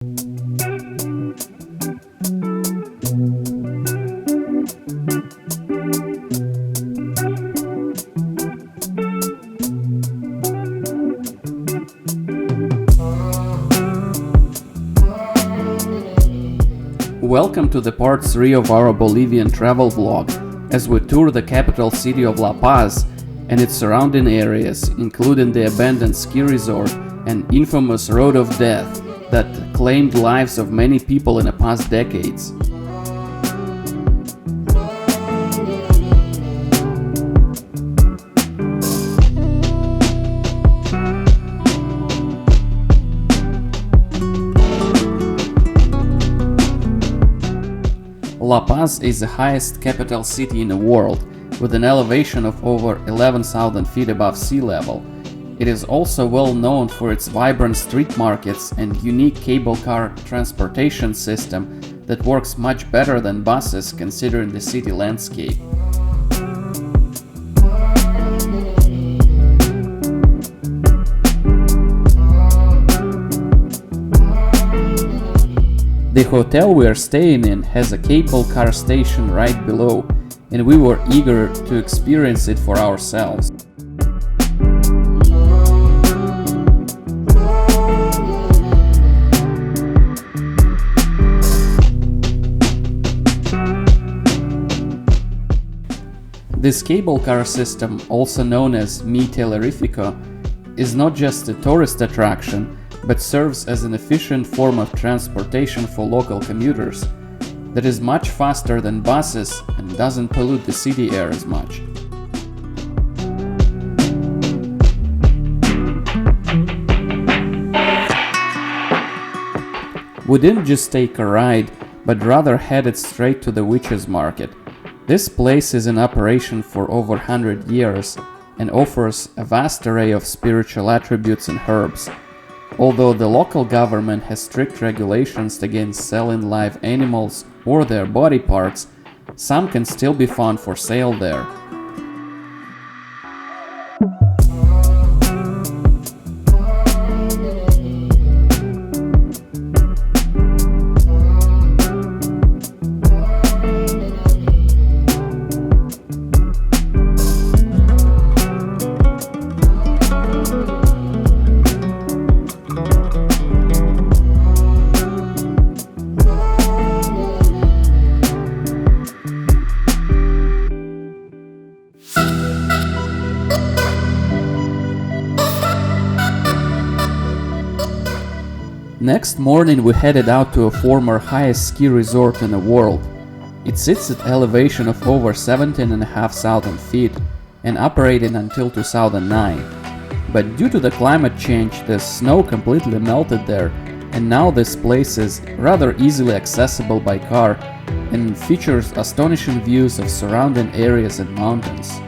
Welcome to the part 3 of our Bolivian travel vlog, as we tour the capital city of La Paz and its surrounding areas, including the abandoned ski resort and infamous Road of Death that claimed lives of many people in the past decades. La Paz is the highest capital city in the world, with an elevation of over 11,000 feet above sea level. It is also well known for its vibrant street markets and unique cable car transportation system that works much better than buses considering the city landscape. The hotel we are staying in has a cable car station right below, and we were eager to experience it for ourselves. This cable car system, also known as Mi Telerifico, is not just a tourist attraction, but serves as an efficient form of transportation for local commuters that is much faster than buses and doesn't pollute the city air as much. We didn't just take a ride, but rather headed straight to the Witches Market. This place is in operation for over 100 years and offers a vast array of spiritual attributes and herbs. Although the local government has strict regulations against selling live animals or their body parts, some can still be found for sale there. Next morning we headed out to a former highest ski resort in the world. It sits at elevation of over 17,500 feet and operated until 2009. But due to the climate change, the snow completely melted there, and now this place is rather easily accessible by car and features astonishing views of surrounding areas and mountains.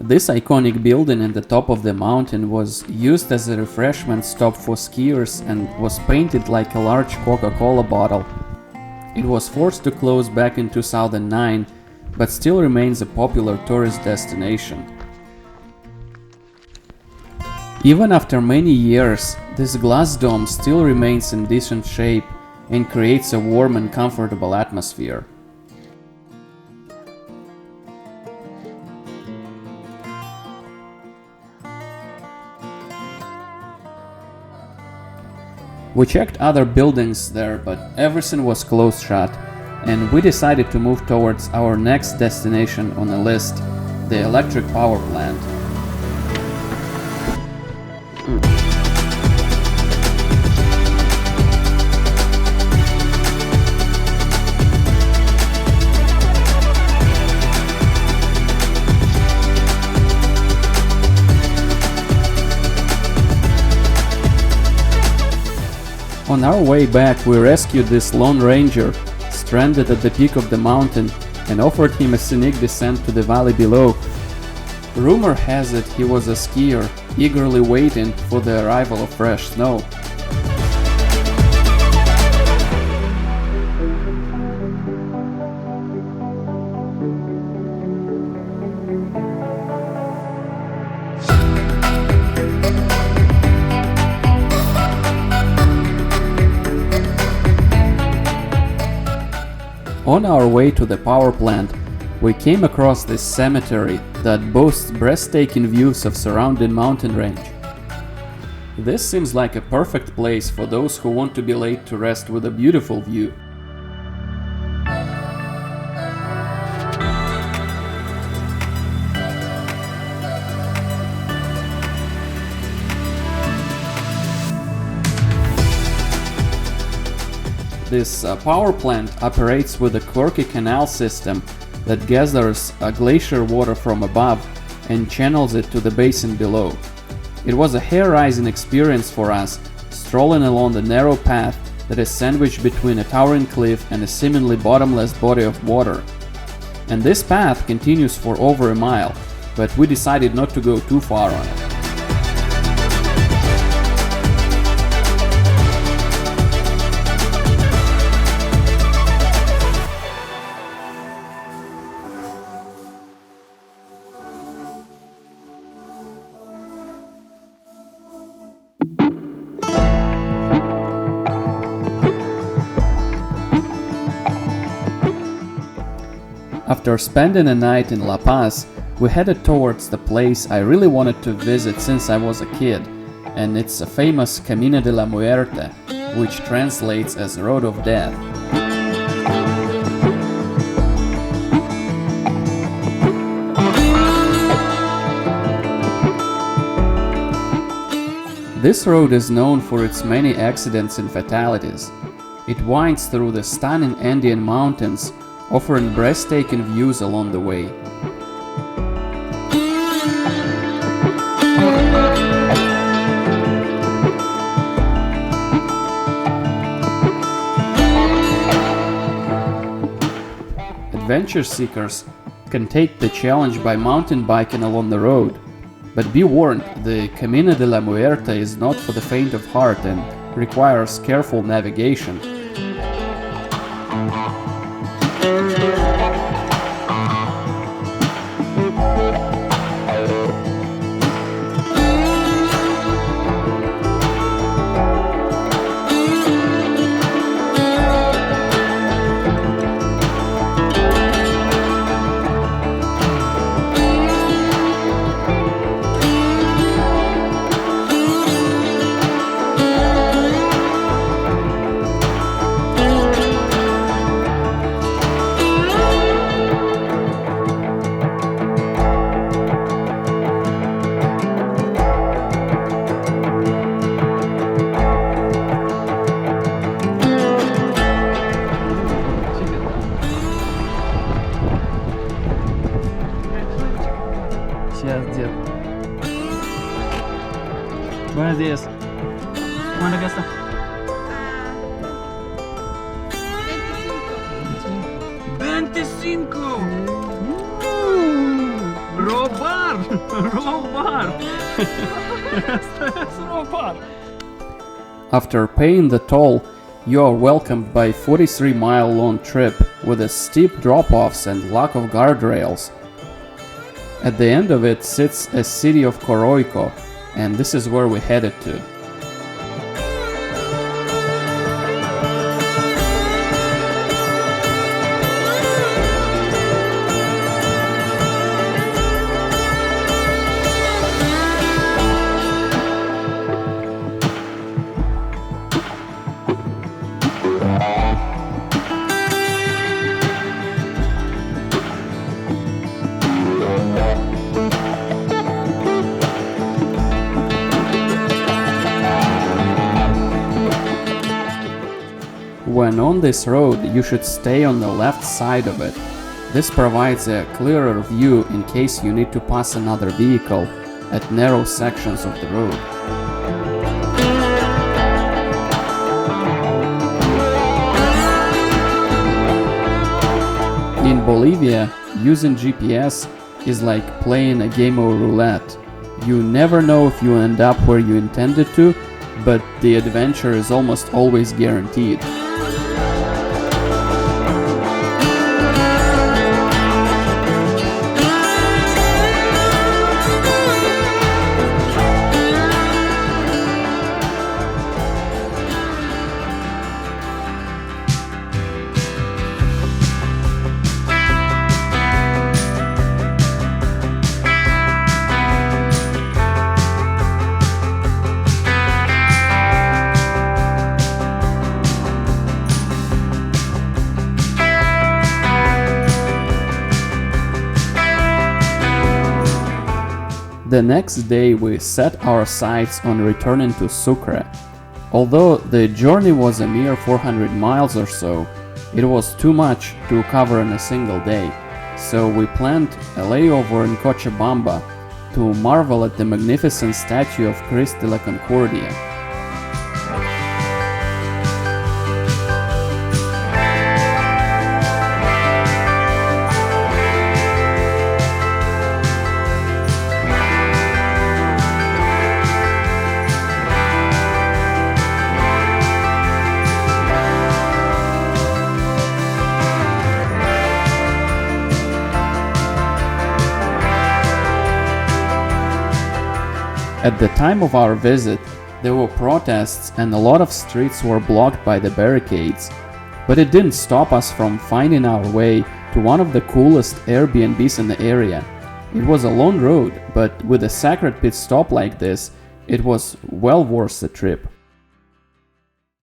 This iconic building at the top of the mountain was used as a refreshment stop for skiers and was painted like a large Coca-Cola bottle. It was forced to close back in 2009, but still remains a popular tourist destination. Even after many years, this glass dome still remains in decent shape and creates a warm and comfortable atmosphere. We checked other buildings there, but everything was closed shut, and we decided to move towards our next destination on the list, the electric power plant. On our way back, we rescued this lone ranger, stranded at the peak of the mountain, and offered him a scenic descent to the valley below. Rumor has it he was a skier, eagerly waiting for the arrival of fresh snow. On our way to the power plant, we came across this cemetery that boasts breathtaking views of surrounding mountain range. This seems like a perfect place for those who want to be laid to rest with a beautiful view. This power plant operates with a quirky canal system that gathers glacier water from above and channels it to the basin below. It was a hair-raising experience for us, strolling along the narrow path that is sandwiched between a towering cliff and a seemingly bottomless body of water. And this path continues for over a mile, but we decided not to go too far on it. After spending a night in La Paz, we headed towards the place I really wanted to visit since I was a kid, and it's a famous Camino de la Muerte, which translates as Road of Death. This road is known for its many accidents and fatalities. It winds through the stunning Andean mountains, offering breathtaking views along the way. Adventure seekers can take the challenge by mountain biking along the road, but be warned, the Camino de la Muerte is not for the faint of heart and requires careful navigation. Buenos días. ¿Cuánto gasta? 25. ¡Robar! ¡Robar! Esto es robar. After paying the toll, you are welcomed by a 43-mile-long trip with a steep drop-offs and lack of guardrails. At the end of it sits a city of Coroico, and this is where we headed to. When on this road, you should stay on the left side of it. This provides a clearer view in case you need to pass another vehicle at narrow sections of the road. In Bolivia, using GPS is like playing a game of roulette. You never know if you end up where you intended to, but the adventure is almost always guaranteed. The next day we set our sights on returning to Sucre. Although the journey was a mere 400 miles or so, it was too much to cover in a single day, so we planned a layover in Cochabamba to marvel at the magnificent statue of Christ de la Concordia. At the time of our visit, there were protests and a lot of streets were blocked by the barricades, but it didn't stop us from finding our way to one of the coolest Airbnbs in the area. It was a long road, but with a Sacred Pit stop like this, it was well worth the trip.